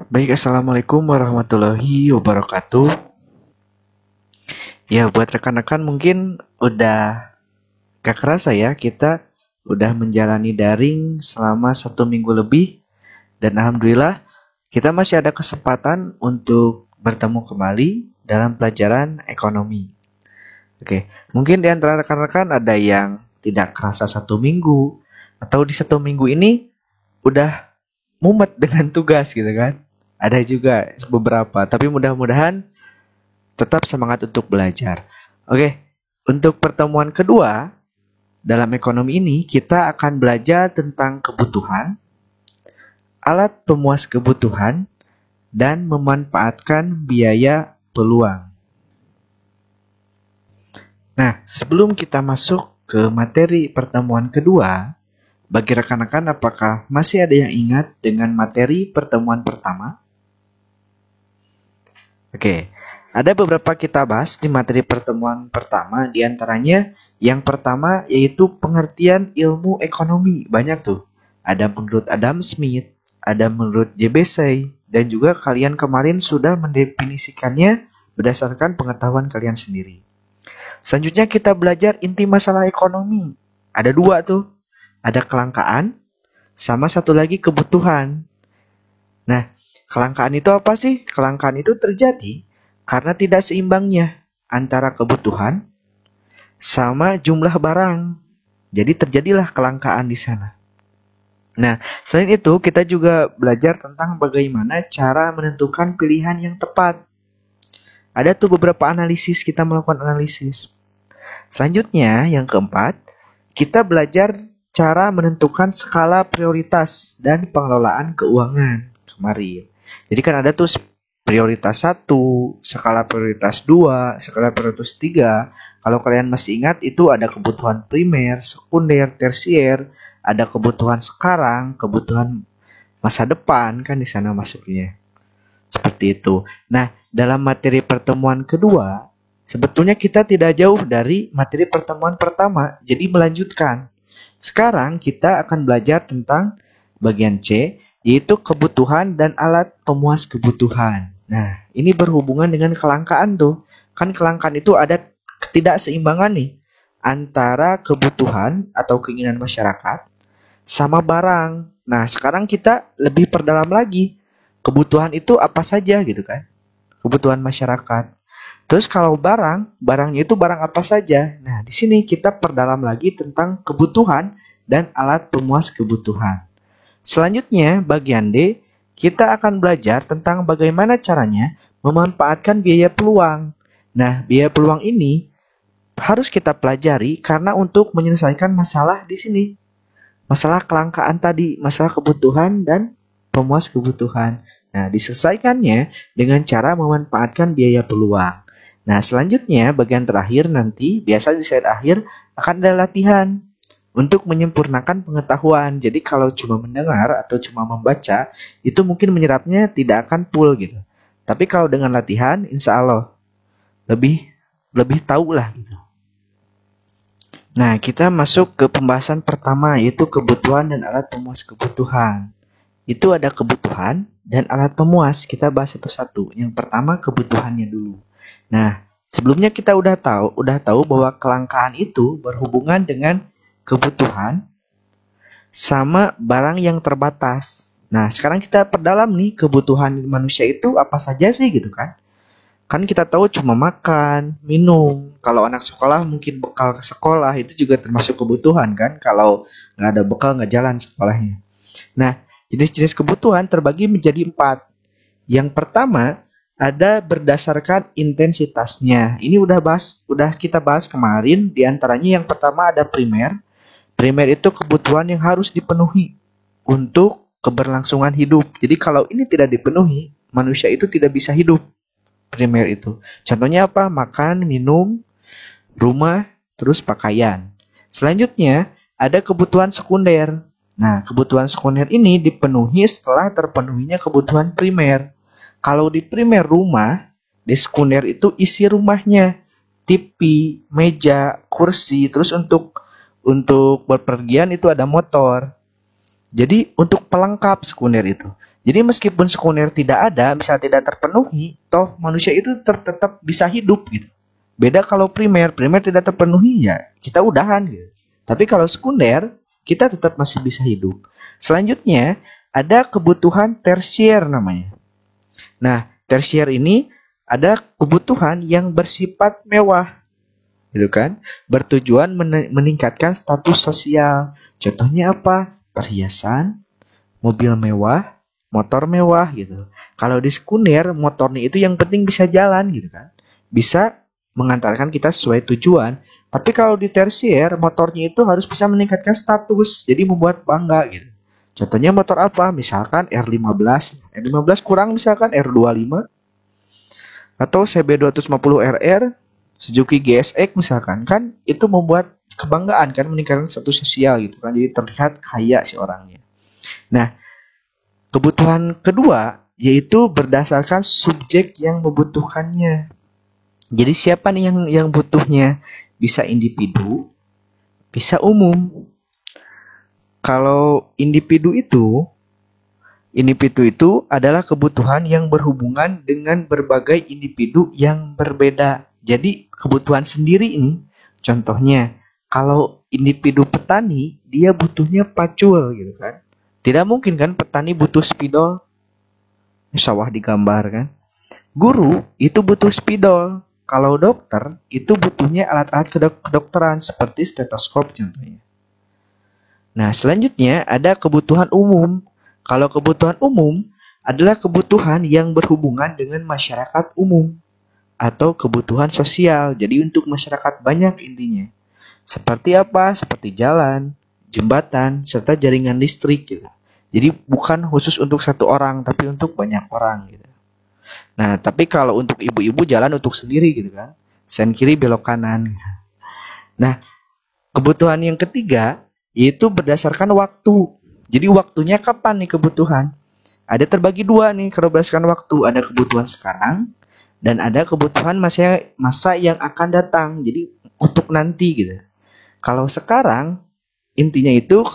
Baik, Assalamualaikum warahmatullahi wabarakatuh. Ya, buat rekan-rekan mungkin udah gak kerasa ya, kita udah menjalani daring selama 1 minggu lebih. Dan Alhamdulillah, kita masih ada kesempatan untuk bertemu kembali dalam pelajaran ekonomi. Oke, mungkin di antara rekan-rekan ada yang tidak kerasa 1 minggu, atau di 1 minggu ini udah mumet dengan tugas gitu kan. Ada juga beberapa, tapi mudah-mudahan tetap semangat untuk belajar. Oke, untuk pertemuan kedua dalam ekonomi ini kita akan belajar tentang kebutuhan, alat pemuas kebutuhan, dan memanfaatkan biaya peluang. Nah, sebelum kita masuk ke materi pertemuan kedua, bagi rekan-rekan apakah masih ada yang ingat dengan materi pertemuan pertama? Oke, ada beberapa kita bahas di materi pertemuan pertama, di antaranya yang pertama yaitu pengertian ilmu ekonomi. Banyak tuh. Ada menurut Adam Smith, ada menurut JBC, dan juga kalian kemarin sudah mendefinisikannya berdasarkan pengetahuan kalian sendiri. Selanjutnya kita belajar inti masalah ekonomi. Ada dua tuh. Ada kelangkaan, sama satu lagi kebutuhan. Nah, kelangkaan itu apa sih? Kelangkaan itu terjadi karena tidak seimbangnya antara kebutuhan sama jumlah barang. Jadi terjadilah kelangkaan di sana. Nah, selain itu kita juga belajar tentang bagaimana cara menentukan pilihan yang tepat. Ada tuh beberapa analisis, kita melakukan analisis. Selanjutnya, yang keempat, kita belajar cara menentukan skala prioritas dan pengelolaan keuangan kemarin. Jadi kan ada tuh prioritas 1, skala prioritas 2, skala prioritas 3. Kalau kalian masih ingat itu ada kebutuhan primer, sekunder, tersier, ada kebutuhan sekarang, kebutuhan masa depan kan di sana masuknya. Seperti itu. Nah, dalam materi pertemuan kedua, sebetulnya kita tidak jauh dari materi pertemuan pertama, jadi melanjutkan. Sekarang kita akan belajar tentang bagian C, yaitu kebutuhan dan alat pemuas kebutuhan. Nah, ini berhubungan dengan kelangkaan tuh. Kan kelangkaan itu ada ketidakseimbangan nih antara kebutuhan atau keinginan masyarakat sama barang. Nah, sekarang kita lebih perdalam lagi. Kebutuhan itu apa saja gitu kan? Kebutuhan masyarakat. Terus kalau barangnya itu barang apa saja? Nah, di sini kita perdalam lagi tentang kebutuhan dan alat pemuas kebutuhan. Selanjutnya, bagian D, kita akan belajar tentang bagaimana caranya memanfaatkan biaya peluang. Nah, biaya peluang ini harus kita pelajari karena untuk menyelesaikan masalah di sini. Masalah kelangkaan tadi, masalah kebutuhan dan pemuas kebutuhan. Nah, diselesaikannya dengan cara memanfaatkan biaya peluang. Nah, selanjutnya bagian terakhir nanti, biasa di slide akhir, akan ada latihan untuk menyempurnakan pengetahuan. Jadi kalau cuma mendengar atau cuma membaca, itu mungkin menyerapnya tidak akan full gitu. Tapi kalau dengan latihan, insya Allah lebih tahu lah gitu. Nah, kita masuk ke pembahasan pertama, yaitu kebutuhan dan alat pemuas kebutuhan. Itu ada kebutuhan dan alat pemuas. Kita bahas satu-satu. Yang pertama kebutuhannya dulu. Nah, sebelumnya kita udah tahu bahwa kelangkaan itu berhubungan dengan kebutuhan sama barang yang terbatas. Nah, sekarang kita perdalam nih, kebutuhan manusia itu apa saja sih gitu kan? Kan kita tahu cuma makan, minum. Kalau anak sekolah mungkin bekal ke sekolah itu juga termasuk kebutuhan kan? Kalau nggak ada bekal nggak jalan sekolahnya. Nah, jenis-jenis kebutuhan terbagi menjadi 4. Yang pertama ada berdasarkan intensitasnya. Ini udah kita bahas kemarin. Di antaranya yang pertama ada primer. Primer itu kebutuhan yang harus dipenuhi untuk keberlangsungan hidup. Jadi kalau ini tidak dipenuhi, manusia itu tidak bisa hidup. Primer itu. Contohnya apa? Makan, minum, rumah, terus pakaian. Selanjutnya ada kebutuhan sekunder. Nah, kebutuhan sekunder ini dipenuhi setelah terpenuhinya kebutuhan primer. Kalau di primer rumah, di sekunder itu isi rumahnya. TV, meja, kursi, terus untuk berpergian itu ada motor. Jadi untuk pelengkap sekunder itu. Jadi meskipun sekunder tidak ada, misal tidak terpenuhi, toh manusia itu tetap bisa hidup gitu. Beda kalau primer tidak terpenuhi ya kita udahan gitu. Tapi kalau sekunder, kita tetap masih bisa hidup. Selanjutnya, ada kebutuhan tersier namanya. Nah, tersier ini ada kebutuhan yang bersifat mewah, gitu kan? Bertujuan meningkatkan status sosial. Contohnya apa? Perhiasan, mobil mewah, motor mewah gitu. Kalau di sekunder, motornya itu yang penting bisa jalan gitu kan. Bisa mengantarkan kita sesuai tujuan. Tapi kalau di tersier, motornya itu harus bisa meningkatkan status, jadi membuat bangga gitu. Contohnya motor apa? Misalkan R15. R15 kurang misalkan R25 atau CB250RR, Suzuki GSX misalkan. Kan itu membuat kebanggaan kan, meningkatkan status sosial gitu kan. Jadi terlihat kaya si orangnya. Nah, kebutuhan kedua yaitu berdasarkan subjek yang membutuhkannya. Jadi siapa nih yang butuhnya? Bisa individu, bisa umum. Kalau individu itu adalah kebutuhan yang berhubungan dengan berbagai individu yang berbeda. Jadi kebutuhan sendiri ini, contohnya kalau individu petani, dia butuhnya pacul gitu kan. Tidak mungkin kan petani butuh spidol, sawah digambar kan. Guru itu butuh spidol. Kalau dokter itu butuhnya alat-alat kedokteran seperti stetoskop contohnya. Nah, selanjutnya ada kebutuhan umum. Kalau kebutuhan umum adalah kebutuhan yang berhubungan dengan masyarakat umum atau kebutuhan sosial. Jadi untuk masyarakat banyak intinya. Seperti apa? Seperti jalan, jembatan, serta jaringan listrik gitu. Jadi bukan khusus untuk satu orang, tapi untuk banyak orang gitu. Nah, tapi kalau untuk ibu-ibu jalan untuk sendiri gitu kan. Sen kiri belok kanan. Nah, kebutuhan yang ketiga yaitu berdasarkan waktu. Jadi waktunya kapan nih kebutuhan? Ada terbagi dua nih kalau berdasarkan waktu. Ada kebutuhan sekarang dan ada kebutuhan masa yang akan datang. Jadi untuk nanti gitu. Kalau sekarang intinya itu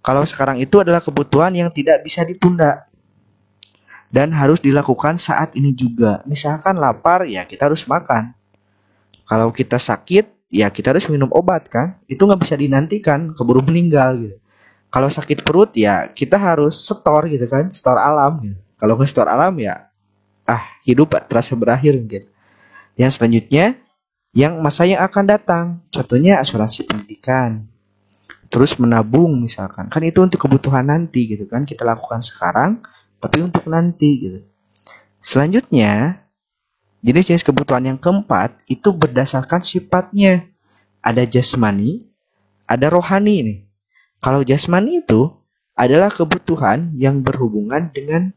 kalau sekarang itu adalah kebutuhan yang tidak bisa ditunda dan harus dilakukan saat ini juga. Misalkan lapar, ya kita harus makan. Kalau kita sakit, ya kita harus minum obat kan. Itu nggak bisa dinantikan, keburu meninggal gitu. Kalau sakit perut, ya kita harus setor gitu kan, setor alam gitu. Kalau nggak setor alam, ya hidup terasa berakhir mungkin. Yang selanjutnya, yang masa yang akan datang. Contohnya asuransi pendidikan. Terus menabung misalkan. Kan itu untuk kebutuhan nanti gitu kan. Kita lakukan sekarang, tapi untuk nanti gitu. Selanjutnya, jenis-jenis kebutuhan yang keempat itu berdasarkan sifatnya. Ada jasmani, ada rohani nih. Kalau jasmani itu adalah kebutuhan yang berhubungan dengan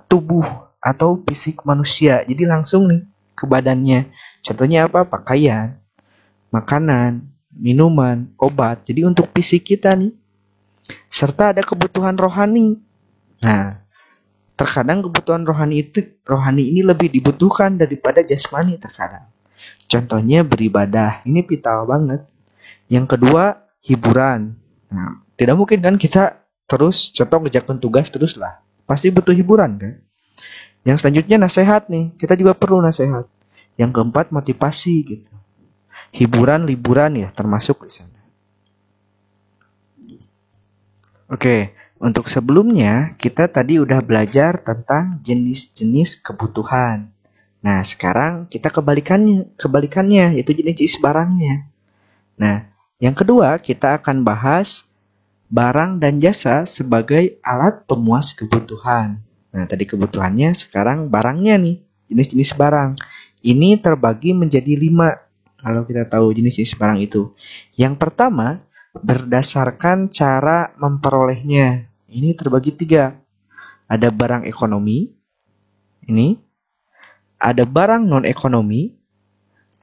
tubuh atau fisik manusia. Jadi langsung nih ke badannya. Contohnya apa? Pakaian, makanan, minuman, obat. Jadi untuk fisik kita nih. Serta ada kebutuhan rohani. Nah, terkadang kebutuhan rohani ini lebih dibutuhkan daripada jasmani terkadang. Contohnya beribadah, ini vital banget. Yang kedua, hiburan. Nah, tidak mungkin kan kita terus contoh ngerjakan tugas terus lah. Pasti butuh hiburan kan. Yang selanjutnya nasihat nih, kita juga perlu nasihat. Yang keempat motivasi gitu. Hiburan, liburan ya termasuk di sana. Oke. Untuk sebelumnya, kita tadi udah belajar tentang jenis-jenis kebutuhan. Nah, sekarang kita kebalikannya, yaitu jenis-jenis barangnya. Nah, yang kedua, kita akan bahas barang dan jasa sebagai alat pemuas kebutuhan. Nah, tadi kebutuhannya, sekarang barangnya nih, jenis-jenis barang. Ini terbagi menjadi 5, kalau kita tahu jenis-jenis barang itu. Yang pertama, berdasarkan cara memperolehnya. Ini terbagi 3. Ada barang ekonomi, ini. Ada barang non-ekonomi,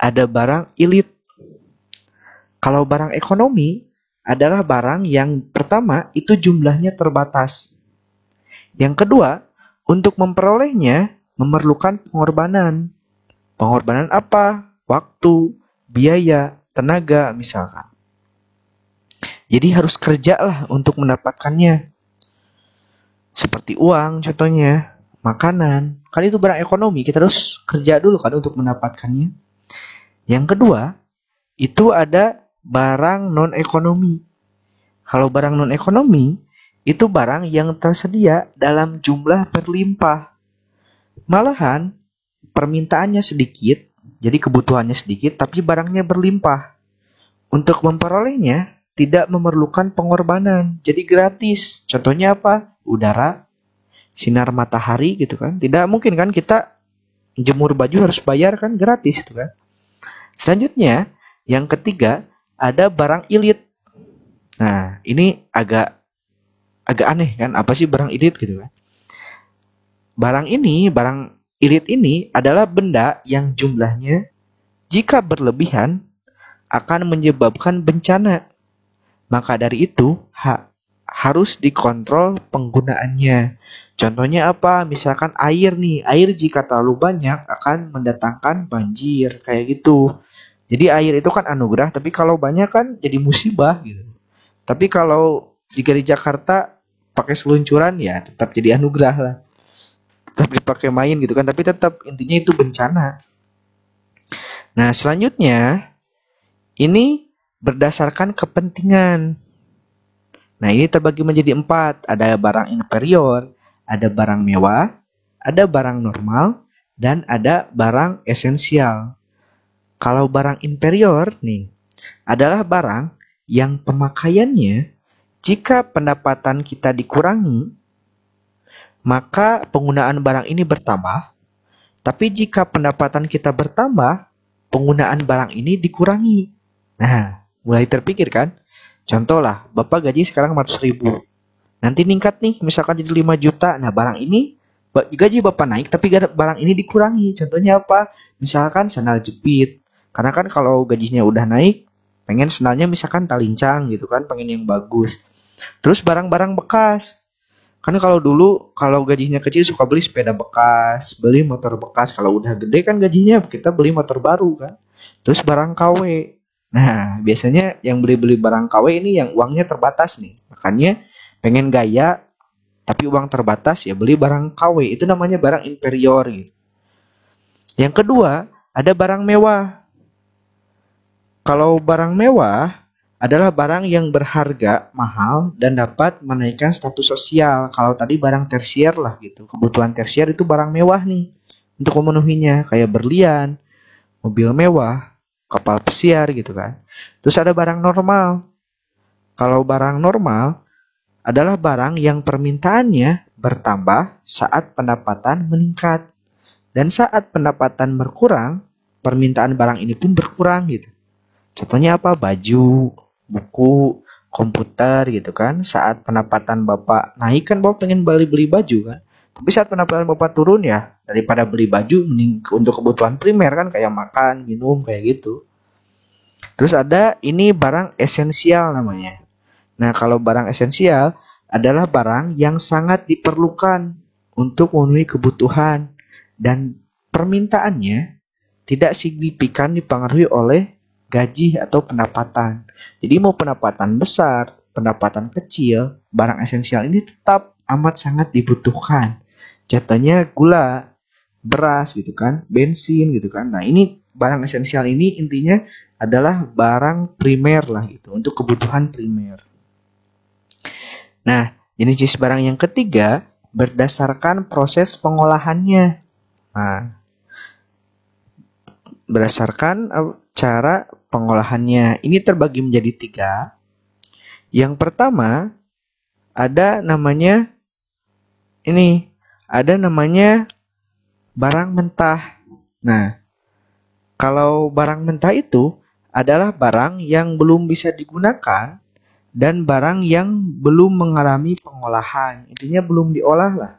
ada barang elit. Kalau barang ekonomi adalah barang yang pertama itu jumlahnya terbatas. Yang kedua, untuk memperolehnya memerlukan pengorbanan. Pengorbanan apa? Waktu, biaya, tenaga misalkan. Jadi harus kerja lah untuk mendapatkannya. Seperti uang contohnya, makanan. Kan itu barang ekonomi, kita harus kerja dulu kan untuk mendapatkannya. Yang kedua, itu ada barang non-ekonomi. Kalau barang non-ekonomi, itu barang yang tersedia dalam jumlah berlimpah. Malahan, permintaannya sedikit, jadi kebutuhannya sedikit, tapi barangnya berlimpah. Untuk memperolehnya, tidak memerlukan pengorbanan, jadi gratis. Contohnya apa? Udara, sinar matahari gitu kan. Tidak mungkin kan kita jemur baju harus bayar kan, gratis itu kan. Selanjutnya, yang ketiga, ada barang ilit. Nah, ini agak aneh kan, apa sih barang ilit gitu kan. Barang ilit ini adalah benda yang jumlahnya jika berlebihan akan menyebabkan bencana. Maka dari itu, harus dikontrol penggunaannya. Contohnya apa? Misalkan air nih, air jika terlalu banyak akan mendatangkan banjir, kayak gitu. Jadi air itu kan anugerah, tapi kalau banyak kan jadi musibah gitu. Tapi kalau jika di Jakarta pakai seluncuran ya tetap jadi anugerah lah. Tetap dipakai main gitu kan, tapi tetap intinya itu bencana. Nah, selanjutnya ini berdasarkan kepentingan. Nah, ini terbagi menjadi 4. Ada barang inferior, ada barang mewah, ada barang normal, dan ada barang esensial. Kalau barang inferior nih, adalah barang yang pemakaiannya jika pendapatan kita dikurangi, maka penggunaan barang ini bertambah. Tapi jika pendapatan kita bertambah, penggunaan barang ini dikurangi. Nah, mulai terpikir kan? Contoh lah, Bapak gaji sekarang 400.000. Nanti meningkat nih, misalkan jadi 5 juta. Nah, barang ini, gaji Bapak naik, tapi barang ini dikurangi. Contohnya apa? Misalkan sandal jepit. Karena kan kalau gajinya udah naik, pengen sandalnya misalkan talincang gitu kan, pengen yang bagus. Terus barang-barang bekas. Kan kalau dulu, kalau gajinya kecil suka beli sepeda bekas, beli motor bekas. Kalau udah gede kan gajinya kita beli motor baru kan. Terus barang KW. Nah, biasanya yang beli-beli barang KW ini yang uangnya terbatas nih. Makanya pengen gaya tapi uang terbatas ya beli barang KW. Itu namanya barang inferior gitu. Yang kedua, ada barang mewah. Kalau barang mewah adalah barang yang berharga mahal dan dapat menaikkan status sosial. Kalau tadi barang tersier lah gitu. Kebutuhan tersier itu barang mewah nih untuk memenuhinya, kayak berlian, mobil mewah, kapal pesiar gitu kan. Terus ada barang normal. Kalau barang normal adalah barang yang permintaannya bertambah saat pendapatan meningkat. Dan saat pendapatan berkurang, permintaan barang ini pun berkurang gitu. Contohnya apa? Baju, buku, komputer gitu kan. Saat pendapatan Bapak naik kan Bapak pengen beli baju kan. Tapi saat pendapatan Bapak turun ya, daripada beli baju mending untuk kebutuhan primer kan, kayak makan, minum, kayak gitu. Terus ada ini barang esensial namanya. Nah, kalau barang esensial adalah barang yang sangat diperlukan untuk memenuhi kebutuhan dan permintaannya tidak signifikan dipengaruhi oleh gaji atau pendapatan. Jadi mau pendapatan besar, pendapatan kecil, barang esensial ini tetap amat sangat dibutuhkan. Contohnya gula, beras gitu kan, bensin gitu kan. Nah, ini barang esensial ini intinya adalah barang primer lah gitu, untuk kebutuhan primer. Nah, jenis barang yang ketiga berdasarkan proses pengolahannya. Nah, berdasarkan cara pengolahannya. Ini terbagi menjadi 3. Yang pertama ada namanya barang mentah. Nah, kalau barang mentah itu adalah barang yang belum bisa digunakan dan barang yang belum mengalami pengolahan. Intinya belum diolah lah.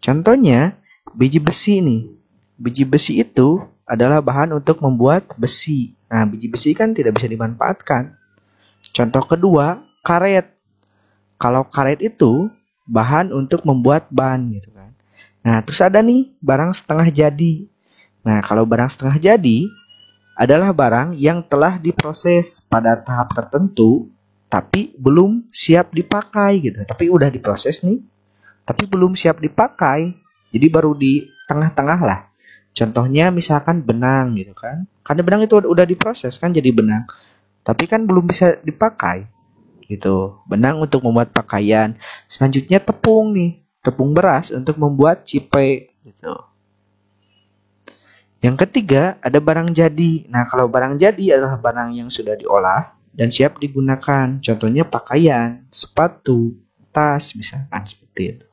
Contohnya biji besi nih. Biji besi itu adalah bahan untuk membuat besi. Nah, biji besi kan tidak bisa dimanfaatkan. Contoh kedua, karet. Kalau karet itu bahan untuk membuat ban gitu kan. Nah, terus ada nih barang setengah jadi. Nah, kalau barang setengah jadi adalah barang yang telah diproses pada tahap tertentu tapi belum siap dipakai gitu. Tapi udah diproses nih, tapi belum siap dipakai. Jadi baru di tengah-tengah lah. Contohnya misalkan benang gitu kan. Karena benang itu udah diproses kan jadi benang. Tapi kan belum bisa dipakai gitu. Benang untuk membuat pakaian. Selanjutnya tepung nih. Tepung beras untuk membuat cipe gitu. Yang ketiga ada barang jadi. Nah, kalau barang jadi adalah barang yang sudah diolah dan siap digunakan. Contohnya pakaian, sepatu, tas misalkan seperti itu.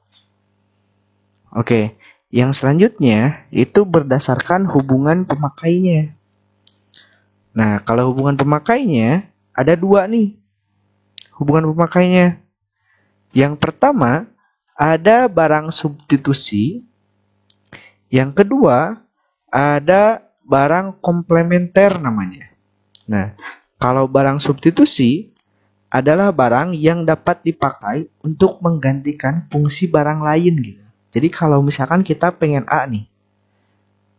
Oke, yang selanjutnya itu berdasarkan hubungan pemakainya. Nah, kalau hubungan pemakainya ada dua nih. Hubungan pemakainya. Yang pertama ada barang substitusi. Yang kedua ada barang komplementer namanya. Nah, kalau barang substitusi adalah barang yang dapat dipakai untuk menggantikan fungsi barang lain gitu. Jadi kalau misalkan kita pengen A nih.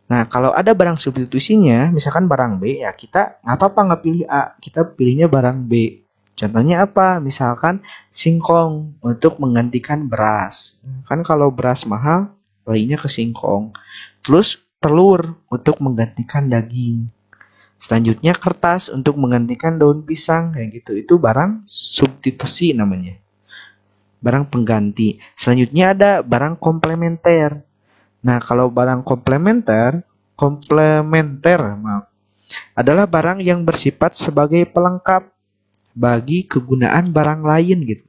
Nah, kalau ada barang substitusinya, misalkan barang B, ya kita nggak apa-apa nggak pilih A, kita pilihnya barang B. Contohnya apa? Misalkan singkong untuk menggantikan beras. Kan kalau beras mahal, lainnya ke singkong. Terus telur untuk menggantikan daging. Selanjutnya kertas untuk menggantikan daun pisang kayak gitu. Itu barang substitusi namanya. Barang pengganti. Selanjutnya ada barang komplementer. Nah, kalau barang komplementer adalah barang yang bersifat sebagai pelengkap bagi kegunaan barang lain gitu.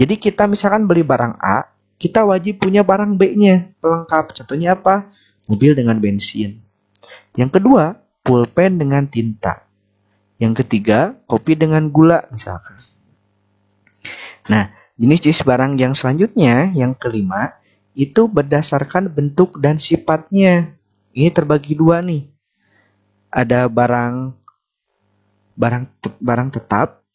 Jadi kita misalkan beli barang A, kita wajib punya barang B-nya, pelengkap. Contohnya apa? Mobil dengan bensin. Yang kedua, pulpen dengan tinta. Yang ketiga, kopi dengan gula misalkan. Nah, jenis-jenis barang yang selanjutnya, yang kelima, itu berdasarkan bentuk dan sifatnya. Ini terbagi dua nih. Ada barang tetap,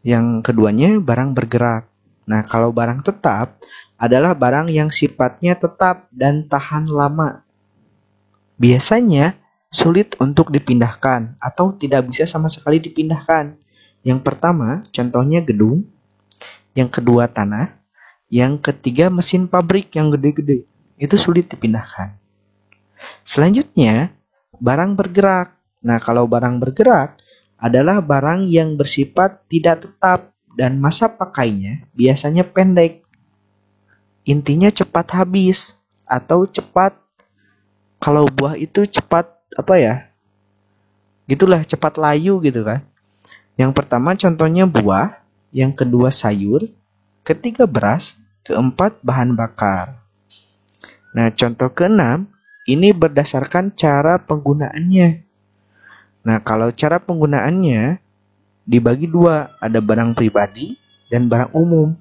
yang keduanya barang bergerak. Nah, kalau barang tetap adalah barang yang sifatnya tetap dan tahan lama. Biasanya sulit untuk dipindahkan atau tidak bisa sama sekali dipindahkan. Yang pertama, contohnya gedung. Yang kedua, tanah. Yang ketiga, mesin pabrik yang gede-gede. Itu sulit dipindahkan. Selanjutnya, barang bergerak. Nah, kalau barang bergerak adalah barang yang bersifat tidak tetap dan masa pakainya biasanya pendek. Intinya cepat habis atau cepat, kalau buah itu cepat gitulah, cepat layu gitu kan. Yang pertama contohnya buah, yang kedua sayur, ketiga beras, keempat bahan bakar. Nah, contoh keenam ini berdasarkan cara penggunaannya. Nah, kalau cara penggunaannya dibagi dua, ada barang pribadi dan barang umum.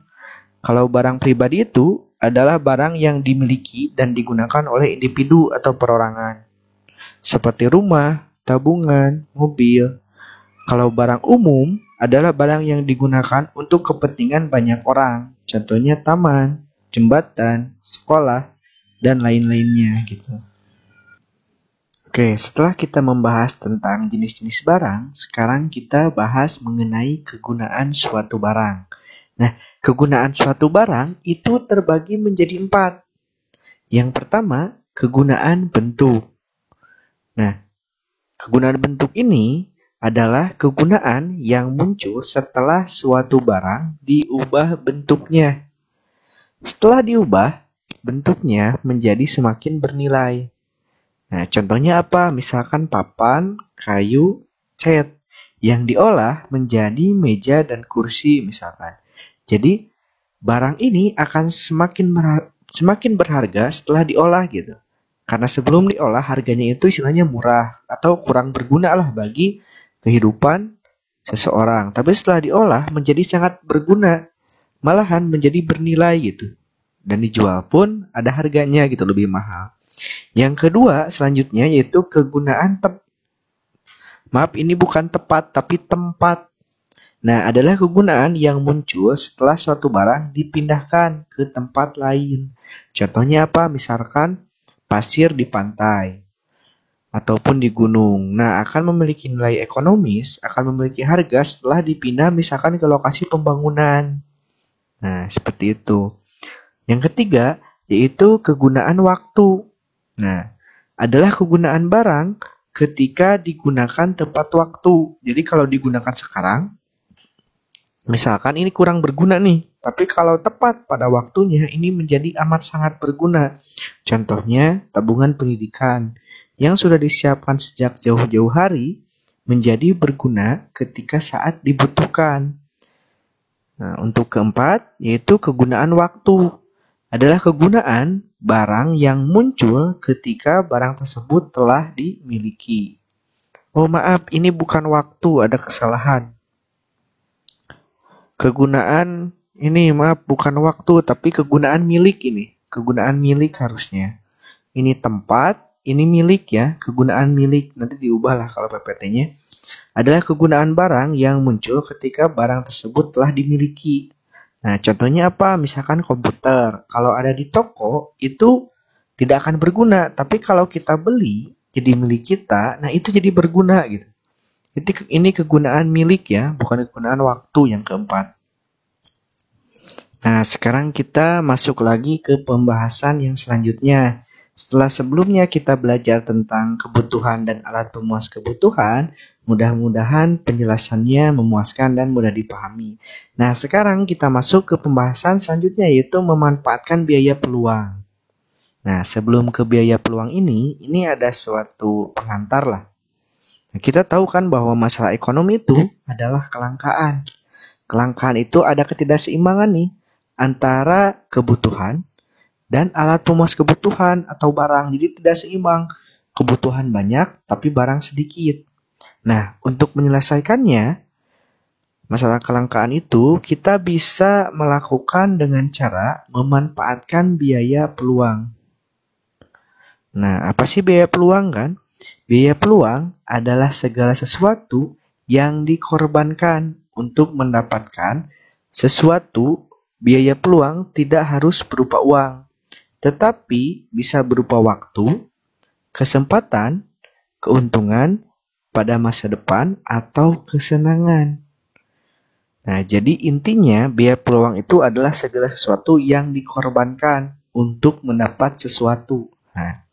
Kalau barang pribadi itu adalah barang yang dimiliki dan digunakan oleh individu atau perorangan, seperti rumah, tabungan, mobil. Kalau barang umum adalah barang yang digunakan untuk kepentingan banyak orang, contohnya taman, jembatan, sekolah, dan lain-lainnya gitu. Oke, setelah kita membahas tentang jenis-jenis barang, sekarang kita bahas mengenai kegunaan suatu barang. Nah, kegunaan suatu barang itu terbagi menjadi 4. Yang pertama, kegunaan bentuk. Nah, kegunaan bentuk ini adalah kegunaan yang muncul setelah suatu barang diubah bentuknya. Setelah diubah, bentuknya menjadi semakin bernilai. Nah, contohnya apa? Misalkan papan, kayu, cat yang diolah menjadi meja dan kursi misalkan. Jadi, barang ini akan semakin berharga setelah diolah gitu. Karena sebelum diolah harganya itu istilahnya murah atau kurang berguna lah bagi kehidupan seseorang. Tapi setelah diolah menjadi sangat berguna, malahan menjadi bernilai gitu. Dan dijual pun ada harganya gitu, lebih mahal. Yang kedua selanjutnya yaitu kegunaan ini bukan tepat tapi tempat. Nah, adalah kegunaan yang muncul setelah suatu barang dipindahkan ke tempat lain. Contohnya apa? Misalkan pasir di pantai ataupun di gunung. Nah, akan memiliki nilai ekonomis, akan memiliki harga setelah dipindah misalkan ke lokasi pembangunan. Nah, seperti itu. Yang ketiga, yaitu kegunaan waktu. Nah, adalah kegunaan barang ketika digunakan tepat waktu. Jadi kalau digunakan sekarang, misalkan ini kurang berguna nih, tapi kalau tepat pada waktunya ini menjadi amat sangat berguna. Contohnya, tabungan pendidikan yang sudah disiapkan sejak jauh-jauh hari menjadi berguna ketika saat dibutuhkan. Nah, untuk keempat, yaitu kegunaan waktu. Adalah kegunaan barang yang muncul ketika barang tersebut telah dimiliki. Oh maaf, ini bukan waktu, ada kesalahan. Kegunaan ini maaf bukan waktu, tapi kegunaan milik ini. Kegunaan milik harusnya. Ini tempat, ini milik ya, kegunaan milik. Nanti diubahlah kalau PPT-nya. Adalah kegunaan barang yang muncul ketika barang tersebut telah dimiliki. Nah, contohnya apa? Misalkan komputer. Kalau ada di toko, itu tidak akan berguna. Tapi kalau kita beli, jadi milik kita, nah itu jadi berguna gitu. Ini kegunaan milik ya, bukan kegunaan waktu yang keempat. Nah, sekarang kita masuk lagi ke pembahasan yang selanjutnya. Setelah sebelumnya kita belajar tentang kebutuhan dan alat pemuas kebutuhan, mudah-mudahan penjelasannya memuaskan dan mudah dipahami. Nah, sekarang kita masuk ke pembahasan selanjutnya, yaitu memanfaatkan biaya peluang. Nah, sebelum ke biaya peluang ini ada suatu pengantar lah. Nah, kita tahu kan bahwa masalah ekonomi itu adalah kelangkaan. Kelangkaan itu ada ketidakseimbangan nih antara kebutuhan dan alat pemuas kebutuhan atau barang. Jadi tidak seimbang. Kebutuhan banyak tapi barang sedikit. Nah, untuk menyelesaikannya, masalah kelangkaan itu kita bisa melakukan dengan cara memanfaatkan biaya peluang. Nah, apa sih biaya peluang kan? Biaya peluang adalah segala sesuatu yang dikorbankan untuk mendapatkan sesuatu. Biaya peluang tidak harus berupa uang, tetapi bisa berupa waktu, kesempatan, keuntungan pada masa depan, atau kesenangan. Nah, jadi intinya biaya peluang itu adalah segala sesuatu yang dikorbankan untuk mendapat sesuatu. Nah,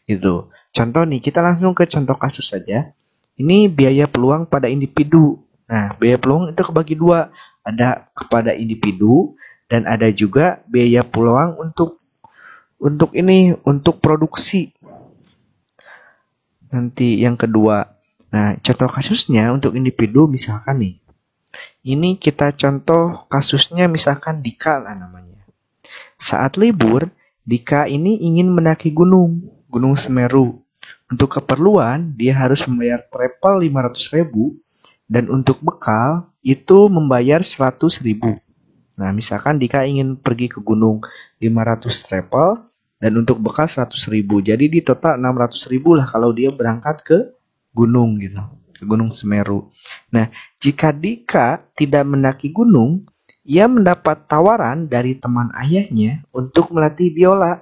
itu. Contoh nih, kita langsung ke contoh kasus saja. Ini biaya peluang pada individu. Nah, biaya peluang itu kebagi dua. Ada kepada individu dan ada juga biaya peluang untuk produksi. Nanti yang kedua. Nah, contoh kasusnya untuk individu misalkan nih. Ini kita contoh kasusnya misalkan Dika lah namanya. Saat libur, Dika ini ingin mendaki Gunung Semeru. Untuk keperluan, dia harus membayar travel 500.000 dan untuk bekal itu membayar 100.000. Nah, misalkan Dika ingin pergi ke gunung 500 travel dan untuk bekal 100.000. Jadi di total 600.000 lah kalau dia berangkat ke gunung gitu, ke Gunung Semeru. Nah, jika Dika tidak mendaki gunung, ia mendapat tawaran dari teman ayahnya untuk melatih biola.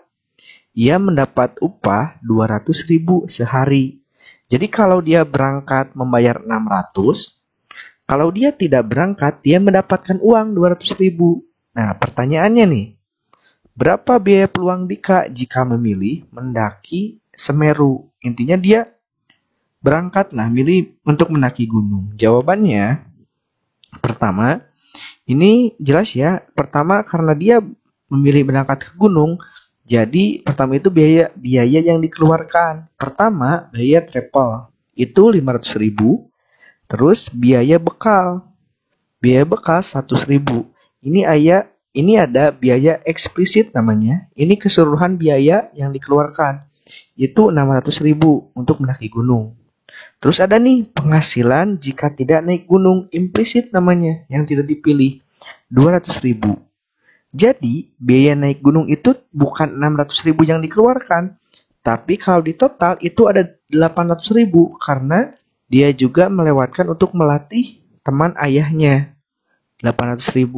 Ia mendapat upah 200.000 sehari. Jadi kalau dia berangkat membayar 600, kalau dia tidak berangkat, dia mendapatkan uang 200.000. Nah, pertanyaannya nih, berapa biaya peluang Dika jika memilih mendaki Semeru? Intinya dia berangkat lah, milih untuk mendaki gunung. Jawabannya, pertama, ini jelas ya. Pertama, karena dia memilih berangkat ke gunung, jadi pertama itu biaya yang dikeluarkan. Pertama, biaya travel itu 500.000. Terus biaya bekal. Biaya bekal 100.000. Ini ada biaya eksplisit namanya. Ini keseluruhan biaya yang dikeluarkan. Itu 600.000 untuk mendaki gunung. Terus ada nih penghasilan jika tidak naik gunung, implisit namanya, yang tidak dipilih, 200.000. Jadi biaya naik gunung itu bukan 600.000 yang dikeluarkan, tapi kalau di total itu ada 800.000 karena dia juga melewatkan untuk melatih teman ayahnya. 800.000.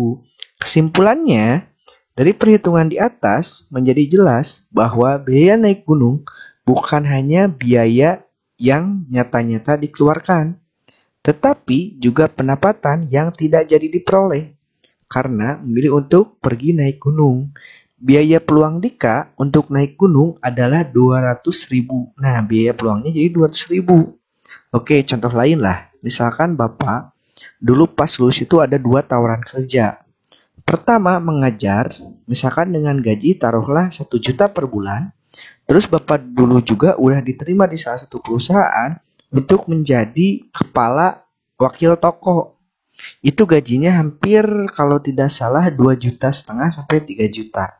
Kesimpulannya, dari perhitungan di atas menjadi jelas bahwa biaya naik gunung bukan hanya biaya yang nyata-nyata dikeluarkan, tetapi juga pendapatan yang tidak jadi diperoleh karena memilih untuk pergi naik gunung. biaya peluang Dika untuk naik gunung adalah 200.000. Nah, biaya peluangnya jadi 200.000. Oke, contoh lain lah. Misalkan Bapak dulu pas lulus itu ada 2 tawaran kerja. Pertama mengajar, misalkan dengan gaji taruhlah 1 juta per bulan. Terus Bapak dulu juga udah diterima di salah satu perusahaan untuk menjadi kepala wakil toko. Itu gajinya hampir kalau tidak salah 2,5 juta sampai 3 juta.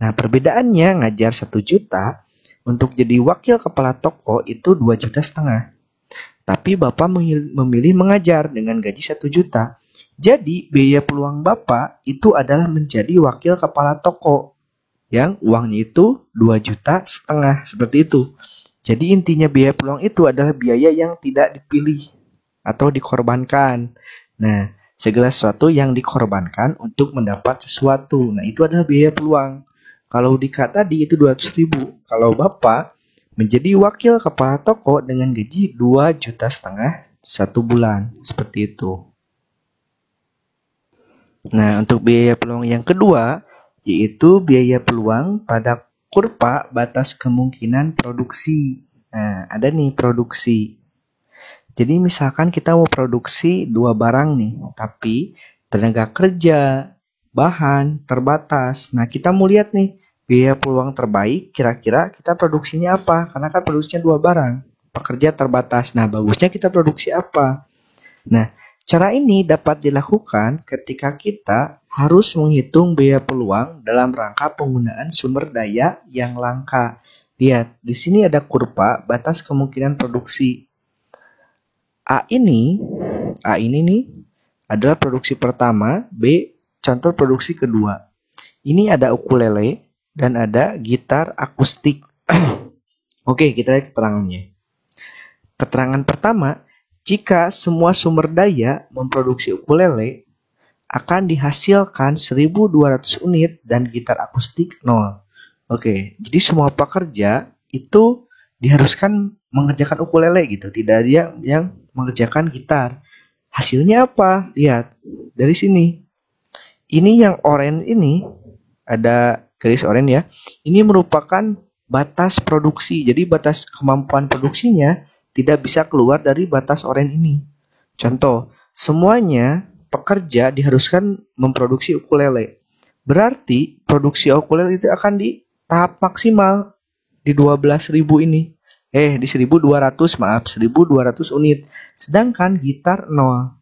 Nah, perbedaannya ngajar 1 juta untuk jadi wakil kepala toko itu 2,5 juta. Tapi Bapak memilih mengajar dengan gaji 1 juta. Jadi biaya peluang Bapak itu adalah menjadi wakil kepala toko yang uangnya itu 2,5 juta, seperti itu. Jadi intinya biaya peluang itu adalah biaya yang tidak dipilih atau dikorbankan. Nah, segala sesuatu yang dikorbankan untuk mendapat sesuatu. Nah, itu adalah biaya peluang. Kalau Dika tadi itu 200.000. Kalau Bapak menjadi wakil kepala toko dengan gaji 2,5 juta 1 bulan. Seperti itu. Nah, untuk biaya peluang yang kedua, yaitu biaya peluang pada kurva batas kemungkinan produksi. Nah, ada nih produksi. Jadi misalkan kita mau produksi 2 barang nih, tapi tenaga kerja, bahan terbatas. Nah, kita mau lihat nih, biaya peluang terbaik kira-kira kita produksinya apa? Karena kan produksinya 2 barang, pekerja terbatas. Nah, bagusnya kita produksi apa? Nah, cara ini dapat dilakukan ketika kita harus menghitung biaya peluang dalam rangka penggunaan sumber daya yang langka. Lihat, di sini ada kurva batas kemungkinan produksi. A ini nih adalah produksi pertama, B contoh produksi kedua. Ini ada ukulele dan ada gitar akustik. Oke, kita lihat keterangannya. Keterangan pertama, jika semua sumber daya memproduksi ukulele akan dihasilkan 1.200 unit dan gitar akustik 0. Oke, jadi semua pekerja itu diharuskan mengerjakan ukulele gitu, tidak ada yang mengerjakan gitar. Hasilnya apa? Lihat dari sini. Ini yang oranye ini ada garis oranye ya. Ini merupakan batas produksi. Jadi batas kemampuan produksinya tidak bisa keluar dari batas oranye ini. Contoh, semuanya pekerja diharuskan memproduksi ukulele. Berarti produksi ukulele itu akan di tahap maksimal di 12.000 ini. Di 1.200 unit. Sedangkan gitar 0.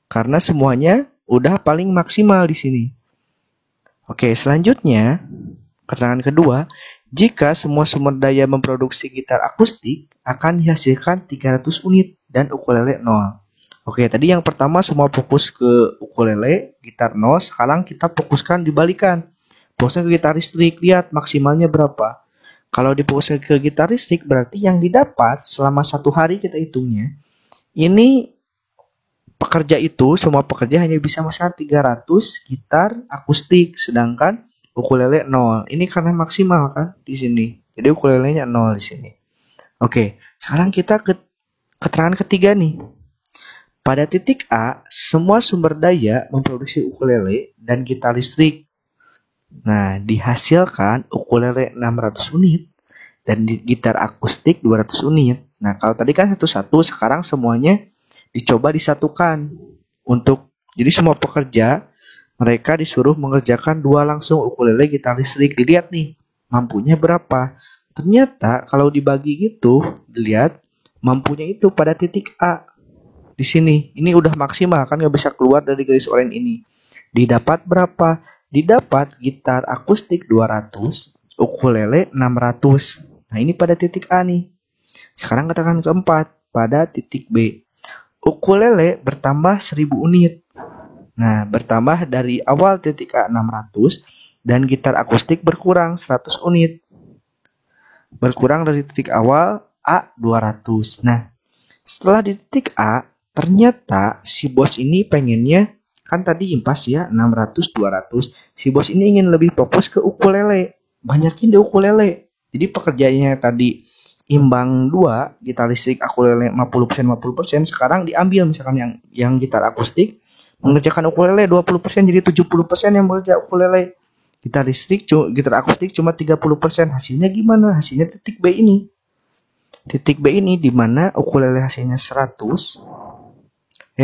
Karena semuanya udah paling maksimal di sini. Oke, selanjutnya keterangan kedua, jika semua sumber daya memproduksi gitar akustik akan dihasilkan 300 unit dan ukulele 0. Oke, tadi yang pertama semua fokus ke ukulele, gitar 0, sekarang kita fokuskan dibalikan. Fokusnya ke gitar listrik, lihat maksimalnya berapa. Kalau difokuskan ke gitar listrik berarti yang didapat selama 1 hari kita hitungnya. Ini pekerja itu, semua pekerja hanya bisa memesan 300 gitar akustik, sedangkan ukulele 0. Ini karena maksimal kan di sini. Jadi ukulelenya 0 di sini. Oke, sekarang kita ke keterangan ketiga nih. Pada titik A, semua sumber daya memproduksi ukulele dan gitar listrik. Nah, dihasilkan ukulele 600 unit dan gitar akustik 200 unit. Nah, kalau tadi kan satu-satu, sekarang semuanya dicoba disatukan. Jadi semua pekerja, mereka disuruh mengerjakan 2 langsung ukulele, gitar listrik. Dilihat nih, mampunya berapa. Ternyata kalau dibagi gitu, dilihat mampunya itu pada titik A. Di sini, ini udah maksimal kan, nggak bisa keluar dari garis oranye ini. Didapat berapa? Didapat gitar akustik 200, ukulele 600. Nah, ini pada titik A nih. Sekarang keterangan keempat, pada titik B. Ukulele bertambah 1.000 unit. Nah, bertambah dari awal titik A 600 dan gitar akustik berkurang 100 unit. Berkurang dari titik awal A 200. Nah, setelah di titik A, ternyata si bos ini pengennya, kan tadi impas ya 600 200. Si bos ini ingin lebih fokus ke ukulele, banyakin di ukulele. Jadi pekerjaannya tadi imbang 2, gitar listrik ukulele 50% sekarang diambil misalkan yang gitar akustik mengerjakan ukulele 20%, jadi 70% yang mengerjakan ukulele. Gitar akustik cuma 30%. Hasilnya gimana? Hasilnya titik B ini. Titik B ini dimana ukulele hasilnya 100.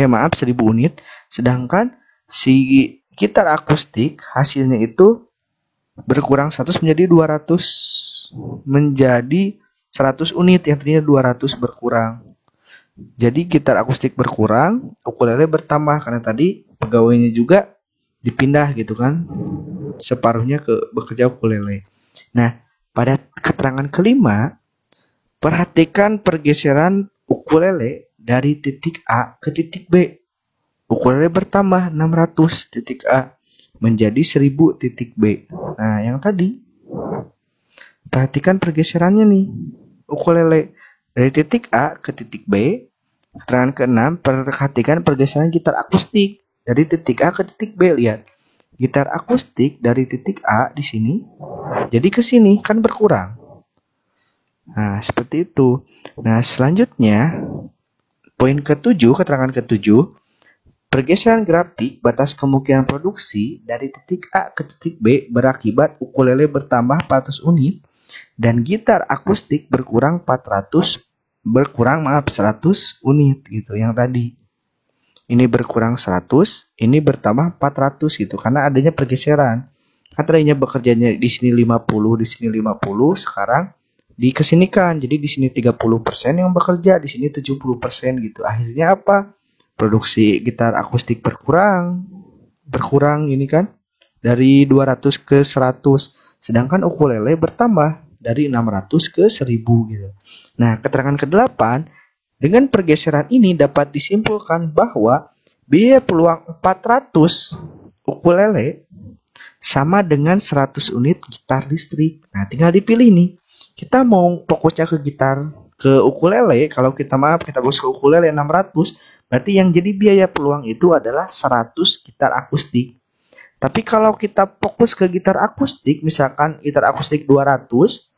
Maaf 1000 unit. Sedangkan si gitar akustik hasilnya itu berkurang 100 menjadi 200. Menjadi 100 unit, yang tadinya 200 berkurang. Jadi gitar akustik berkurang, ukulele bertambah karena tadi pegawainya juga dipindah gitu kan. Separuhnya bekerja ukulele. Nah, pada keterangan kelima, perhatikan pergeseran ukulele dari titik A ke titik B. Ukulele bertambah 600 titik A menjadi 1000 titik B. Nah, yang tadi perhatikan pergeserannya nih. Ukulele dari titik A ke titik B. Keterangan ke-6, perhatikan pergeseran gitar akustik dari titik A ke titik B. Lihat, gitar akustik dari titik A di sini, jadi ke sini kan berkurang. Nah, seperti itu. Nah, selanjutnya poin ke-7, keterangan ke-7, pergeseran grafik batas kemungkinan produksi dari titik A ke titik B berakibat ukulele bertambah 400 unit dan gitar akustik berkurang 100 unit gitu yang tadi. Ini berkurang 100, ini bertambah 400 gitu karena adanya pergeseran. Kan tadinya bekerjanya di sini 50, di sini 50, sekarang dikesinikan. Jadi di sini 30% yang bekerja, di sini 70% gitu. Akhirnya apa? Produksi gitar akustik berkurang ini kan dari 200 ke 100, sedangkan ukulele bertambah dari 600 ke 1000 gitu. Nah, keterangan ke-8, dengan pergeseran ini dapat disimpulkan bahwa biaya peluang 400 ukulele sama dengan 100 unit gitar listrik. Nah, tinggal dipilih nih. Kita mau fokusnya ke ukulele. Kalau kita fokus ke ukulele 600, berarti yang jadi biaya peluang itu adalah 100 gitar akustik. Tapi kalau kita fokus ke gitar akustik, misalkan gitar akustik 200,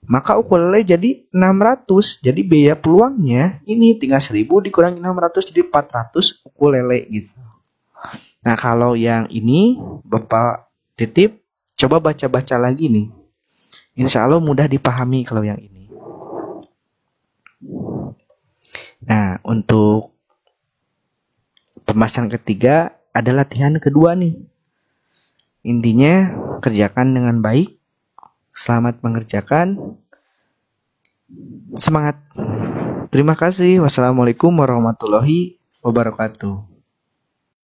maka ukulele jadi 600. Jadi biaya peluangnya ini tinggal 1000 dikurangi 600 jadi 400 ukulele gitu. Nah, kalau yang ini Bapak titip coba baca-baca lagi nih. Insya Allah mudah dipahami kalau yang ini. Nah, untuk pembahasan ketiga ada latihan kedua nih. Intinya kerjakan dengan baik. Selamat mengerjakan. Semangat. Terima kasih. Wassalamualaikum warahmatullahi wabarakatuh.